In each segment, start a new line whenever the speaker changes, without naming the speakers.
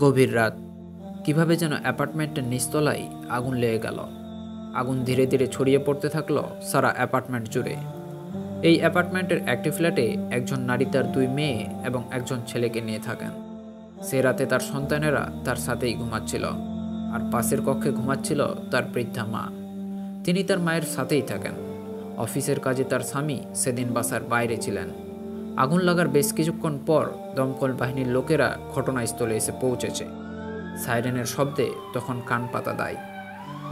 গভীর রাত। কিভাবে যেন অ্যাপার্টমেন্টের নিচতলায় আগুন লেগে গেল। আগুন ধীরে ধীরে ছড়িয়ে পড়তে থাকলো সারা অ্যাপার্টমেন্ট জুড়ে। এই অ্যাপার্টমেন্টের একটি ফ্ল্যাটে একজন নারী তার 2 মেয়ে এবং একজন ছেলেকে নিয়ে থাকেন। সে রাতে তার সন্তানেরা তার সাথেই ঘুমাচ্ছিল, আর পাশের কক্ষে ঘুমাচ্ছিল তার বৃদ্ধা মা। তিনি তার মায়ের সাথেই থাকেন। অফিসের কাজে তার স্বামী সেদিন বাসার বাইরে ছিলেন। আগুন লাগার বেশ কিছুক্ষণ পর দমকল বাহিনীর লোকেরা ঘটনাস্থলে এসে পৌঁছেছে। সাইরেনের শব্দে তখন কান পাতা দেয়।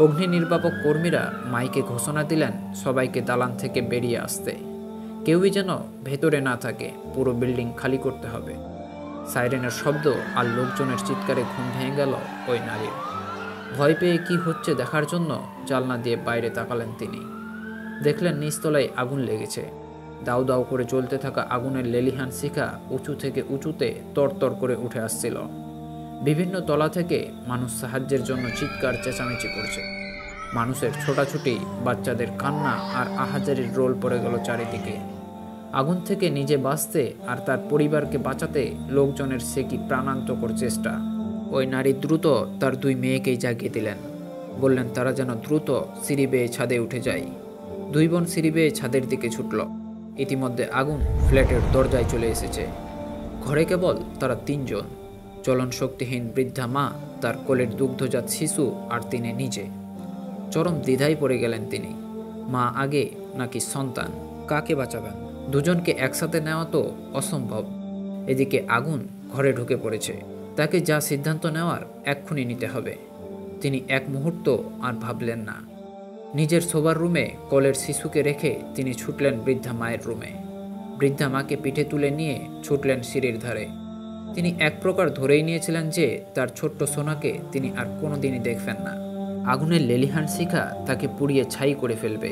অগ্নি নির্বাপক কর্মীরা মাইকে ঘোষণা দিলেন সবাইকে দালান থেকে বেরিয়ে আসতে। কেউই যেন ভেতরে না থাকে, পুরো বিল্ডিং খালি করতে হবে। সাইরেনের শব্দ আর লোকজনের চিৎকারে ঘুম ভেঙে গেল ওই নারীর। ভয় পেয়ে কি হচ্ছে দেখার জন্য জানলা দিয়ে বাইরে তাকালেন তিনি। দেখলেন নিচতলায় আগুন লেগেছে। দাউ দাউ করে জ্বলতে থাকা আগুনের লেলিহান শিখা উঁচু থেকে উঁচুতে তরতর করে উঠে আসছিল। বিভিন্ন তলা থেকে মানুষ সাহায্যের জন্য চিৎকার চেঁচামেচি করছে। মানুষের ছোটাছুটি, বাচ্চাদের কান্না আর আহাজারির রোল পড়ে গেল চারিদিকে। আগুন থেকে নিজে বাঁচতে আর তার পরিবারকে বাঁচাতে লোকজনের সে কি প্রাণান্তকর চেষ্টা। ওই নারী দ্রুত তার 2 মেয়েকেই জাগিয়ে দিলেন। বললেন তারা যেন দ্রুত সিঁড়ি বেয়ে ছাদে উঠে যায়। 2 বোন সিঁড়ি বেয়ে ছাদের দিকে ছুটল। ইতিমধ্যে আগুন ফ্ল্যাটের দরজায় চলে এসেছে। ঘরে কেবল তারা 3 জন, চলন শক্তিহীন বৃদ্ধা মা, তার কোলের দুগ্ধজাত শিশু আর তিনি নিজে। চরম দ্বিধায় পড়ে গেলেন তিনি। মা আগে নাকি সন্তান, কাকে বাঁচাবেন? দুজনকে একসাথে নেওয়া তো অসম্ভব। এদিকে আগুন ঘরে ঢুকে পড়েছে। তাকে যা সিদ্ধান্ত নেওয়ার এক্ষুনি নিতে হবে। তিনি এক মুহূর্ত আর ভাবলেন না। নিজের শোবার রুমে কোলের শিশুকে রেখে তিনি ছুটলেন বৃদ্ধা মায়ের রুমে। বৃদ্ধা মাকে পিঠে তুলে নিয়ে ছুটলেন সিঁড়ির ধারে। তিনি এক প্রকার ধরেই নিয়েছিলেন যে তার ছোট্ট সোনাকে তিনি আর কোনোদিনই দেখবেন না। আগুনের লেলিহান শিখা তাকে পুড়িয়ে ছাই করে ফেলবে,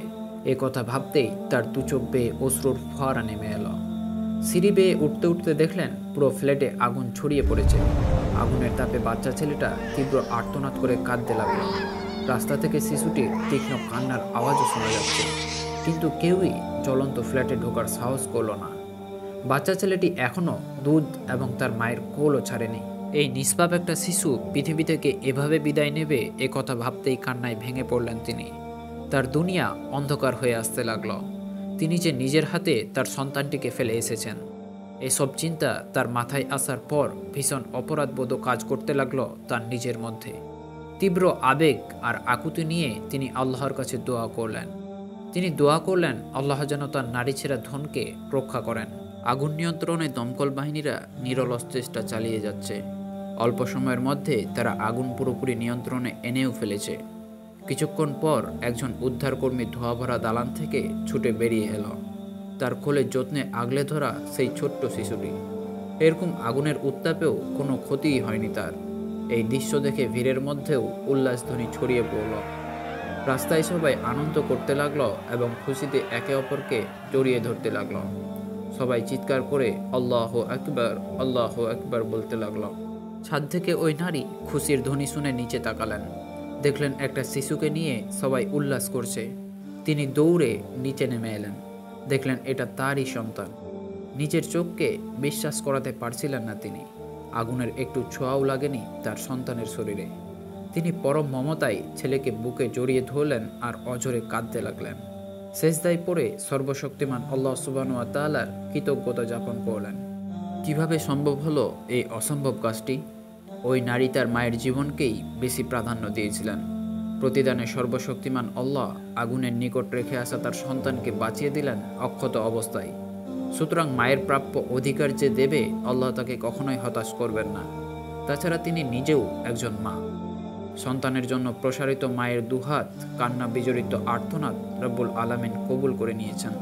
এ কথা ভাবতেই তার 2 চোখ বেয়ে অশ্রুর ফোয়ারা নেমে এলো। সিঁড়ি বেয়ে উঠতে উঠতে দেখলেন পুরো ফ্ল্যাটে আগুন ছড়িয়ে পড়েছে। আগুনের তাপে বাচ্চা ছেলেটা তীব্র আর্তনাদ করে কাঁদতে লাগলো। রাস্তা থেকে শিশুটির তীক্ষ্ণ কান্নার আওয়াজও শোনা যাচ্ছে, কিন্তু কেউই জ্বলন্ত ফ্ল্যাটে ঢোকার সাহস করল না। বাচ্চা ছেলেটি এখনও দুধ এবং তার মায়ের কোলও ছাড়েনি। এই নিষ্পাপ একটা শিশু পৃথিবী থেকে এভাবে বিদায় নেবে, এ কথা ভাবতেই কান্নায় ভেঙে পড়লেন তিনি। তার দুনিয়া অন্ধকার হয়ে আসতে লাগলো। তিনি যে নিজের হাতে তার সন্তানটিকে ফেলে এসেছেন, এসব চিন্তা তার মাথায় আসার পর ভীষণ অপরাধবোধ কাজ করতে লাগলো তার নিজের মধ্যে। তীব্র আবেগ আর আকুতি নিয়ে তিনি আল্লাহর কাছে দোয়া করলেন। তিনি দোয়া করলেন আল্লাহ যেন তার নারী ছেঁড়া ধনকে রক্ষা করেন। আগুন নিয়ন্ত্রণে দমকল বাহিনীরা নিরলস চেষ্টা চালিয়ে যাচ্ছে। অল্প সময়ের মধ্যে তারা আগুন পুরোপুরি নিয়ন্ত্রণে এনেও ফেলেছে। কিছুক্ষণ পর একজন উদ্ধারকর্মী ধোঁয়া ভরা দালান থেকে ছুটে বেরিয়ে এলো। তার কোলে যত্নে আগলে ধরা সেই ছোট্ট শিশুটি। এরকম আগুনের উত্তাপেও কোনো ক্ষতিই হয়নি তার। এই দৃশ্য দেখে ভিড়ের মধ্যেও উল্লাসধ্বনি ছড়িয়ে পড়ল। রাস্তায় সবাই আনন্দ করতে লাগলো এবং খুশিতে একে অপরকে জড়িয়ে ধরতে লাগলো। সবাই চিৎকার করে আল্লাহু আকবার, আল্লাহু আকবার বলতে লাগলো। ছাদ থেকে ওই নারী খুশির ধ্বনি শুনে নিচে তাকালেন। দেখলেন একটা শিশুকে নিয়ে সবাই উল্লাস করছে। তিনি দৌড়ে নিচে নেমে এলেন। দেখলেন এটা তারই সন্তান। নিজের চোখকে বিশ্বাস করাতে পারছিলেন না তিনি। আগুনের একটু ছোঁয়াও লাগেনি তার সন্তানের শরীরে। তিনি পরম মমতায় ছেলেকে বুকে জড়িয়ে ধরলেন আর অঝরে কাঁদতে লাগলেন। সেজদায় পড়ে সর্বশক্তিমান আল্লাহ সুবহানাহু ওয়া তাআলার কৃতজ্ঞতা যাপন করলেন। কিভাবে সম্ভব হলো এই অসম্ভব কাজটি? ওই নারী তার মায়ের জীবনকেই বেশি প্রাধান্য দিয়েছিলেন। প্রতিদানে সর্বশক্তিমান আল্লাহ আগুনের নিকট রেখে আসা তার সন্তানকে বাঁচিয়ে দিলেন অক্ষত অবস্থায়। সুতরাং মায়ের প্রাপ্য অধিকার যে দেবে, আল্লাহ তাকে কখনোই হতাশ করবেন না। তাছাড়া তিনি নিজেও একজন মা। সন্তানের জন্য প্রসারিত মায়ের দুহাত, কান্না বিজড়িত আর্তনাদ রব্বুল আলামিন কবুল করে নিয়েছেন।